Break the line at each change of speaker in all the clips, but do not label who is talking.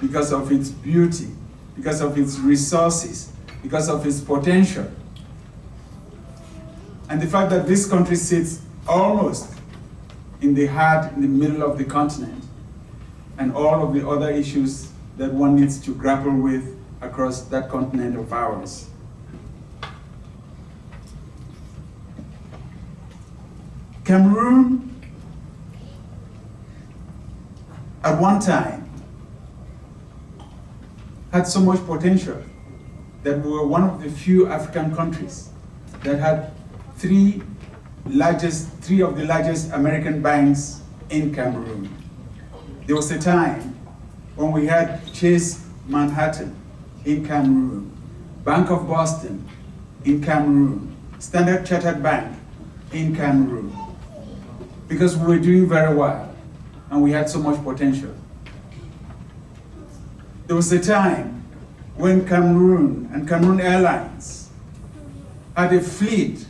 because of its beauty, because of its resources, because of its potential. And the fact that this country sits almost in the heart, in the middle of the continent, and all of the other issues that one needs to grapple with across that continent of ours. Cameroon, at one time, had so much potential that we were one of the few African countries that had three of the largest American banks in Cameroon. There was a time when we had Chase Manhattan in Cameroon, Bank of Boston in Cameroon, Standard Chartered Bank in Cameroon, because we were doing very well and we had so much potential. There was a time when Cameroon and Cameroon Airlines had a fleet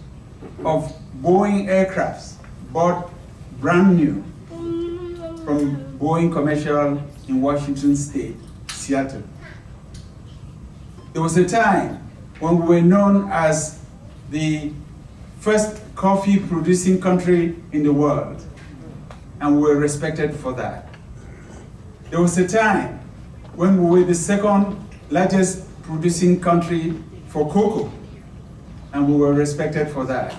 of Boeing aircrafts bought brand new from Boeing Commercial in Washington State, Seattle. There was a time when we were known as the first coffee producing country in the world, and we were respected for that. There was a time when we were the second largest producing country for cocoa, and we were respected for that,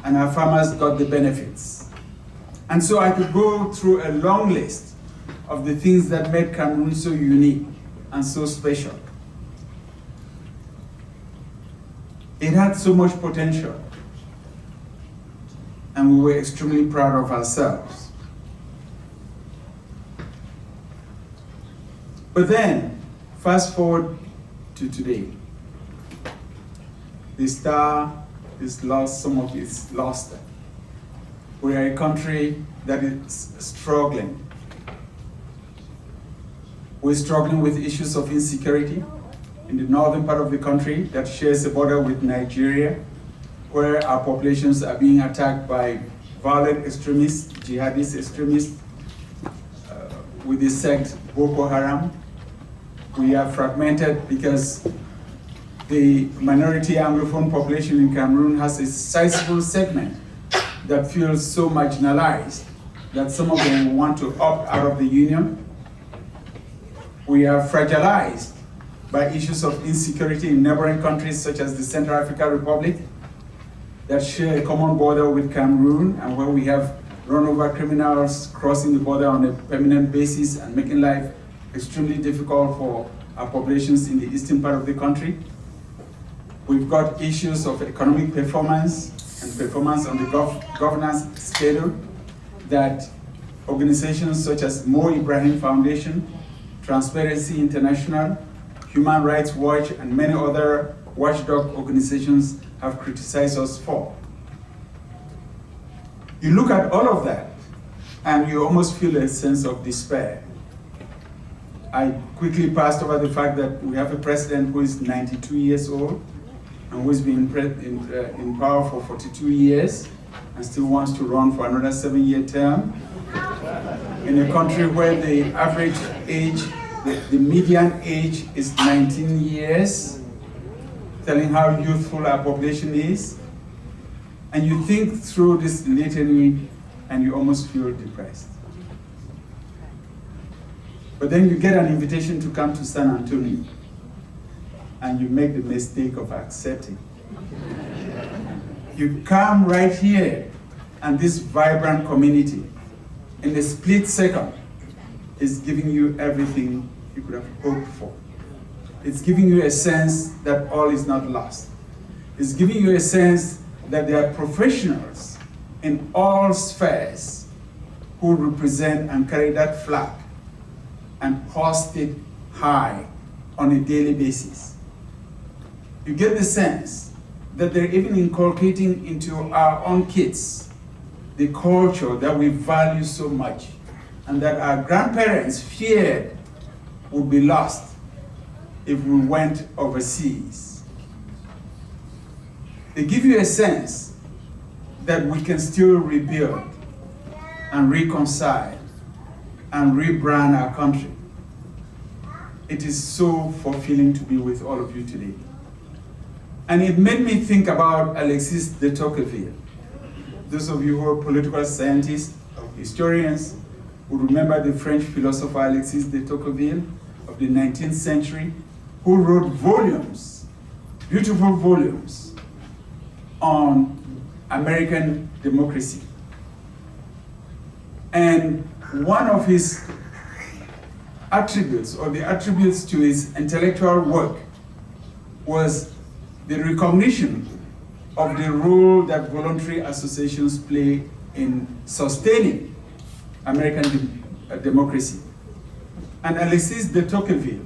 and our farmers got the benefits. And so I could go through a long list of the things that made Cameroon so unique and so special. It had so much potential, and we were extremely proud of ourselves. But then, fast forward to today. The star is lost, some of it is lost. We are a country that is struggling. We're struggling with issues of insecurity in the northern part of the country that shares a border with Nigeria, where our populations are being attacked by violent extremists, jihadist extremists, with the sect Boko Haram. We are fragmented because the minority Anglophone population in Cameroon has a sizable segment that feels so marginalized that some of them want to opt out of the union. We are fragilized by issues of insecurity in neighboring countries such as the Central African Republic that share a common border with Cameroon, and where we have run-over criminals crossing the border on a permanent basis and making life extremely difficult for our populations in the eastern part of the country. We've got issues of economic performance and performance on the governance schedule that organizations such as Mo Ibrahim Foundation, Transparency International, Human Rights Watch, and many other watchdog organizations have criticized us for. You look at all of that, and you almost feel a sense of despair. I quickly passed over the fact that we have a president who is 92 years old, and who has been in power for 42 years, and still wants to run for another 7-year term, in a country where the average age, the median age is 19 years, telling how youthful our population is. And you think through this litany and you almost feel depressed. But then you get an invitation to come to San Antonio, and you make the mistake of accepting. You come right here, and this vibrant community, in a split second, is giving you everything you could have hoped for. It's giving you a sense that all is not lost. It's giving you a sense that there are professionals in all spheres who represent and carry that flag and hoist it high on a daily basis. You get the sense that they're even inculcating into our own kids the culture that we value so much, and that our grandparents feared would be lost if we went overseas. They give you a sense that we can still rebuild and reconcile and rebrand our country. it is so fulfilling to be with all of you today. And it made me think about Alexis de Tocqueville. Those of you who are political scientists or historians would remember the French philosopher Alexis de Tocqueville of the 19th century, who wrote volumes, beautiful volumes, on American democracy. And one of his attributes, or the attributes to his intellectual work, was the recognition of the role that voluntary associations play in sustaining American democracy. And Alexis de Tocqueville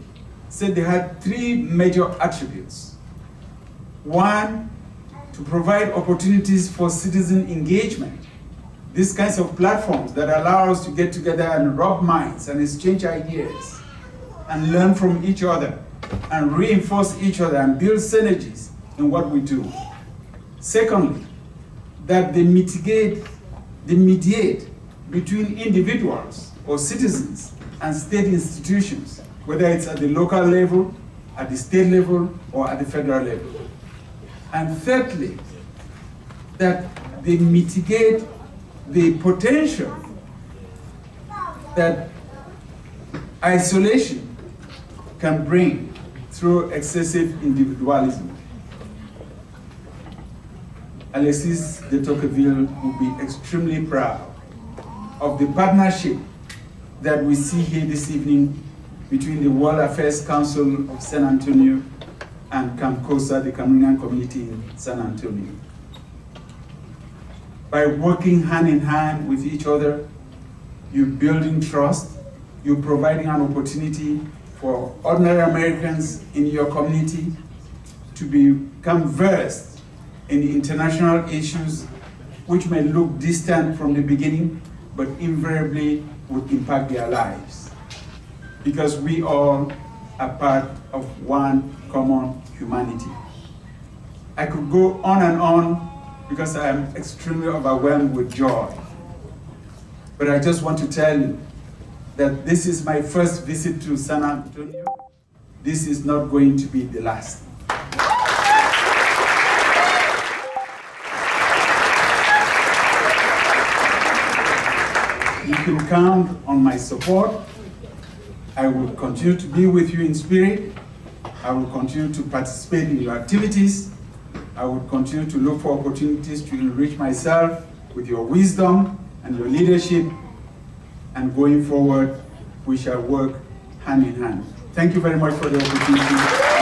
said they had three major attributes. One, to provide opportunities for citizen engagement. These kinds of platforms that allow us to get together and rub minds and exchange ideas and learn from each other and reinforce each other and build synergies in what we do. Secondly, that they mediate between individuals or citizens and state institutions, whether it's at the local level, at the state level, or at the federal level. And thirdly, that they mitigate the potential that isolation can bring through excessive individualism. Alexis de Tocqueville will be extremely proud of the partnership that we see here this evening between the World Affairs Council of San Antonio and CAMCOSA, the Cameroonian community in San Antonio. By working hand in hand with each other, you're building trust, you're providing an opportunity for ordinary Americans in your community to become versed in international issues which may look distant from the beginning, but invariably would impact their lives. Because we all are part of one common humanity. I could go on and on because I am extremely overwhelmed with joy. But I just want to tell you that this is my first visit to San Antonio. This is not going to be the last. You can count on my support. I will continue to be with you in spirit. I will continue to participate in your activities. I will continue to look for opportunities to enrich myself with your wisdom and your leadership. And going forward, we shall work hand in hand. Thank you very much for the opportunity.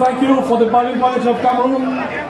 Thank you for the Bali College of Cameroon.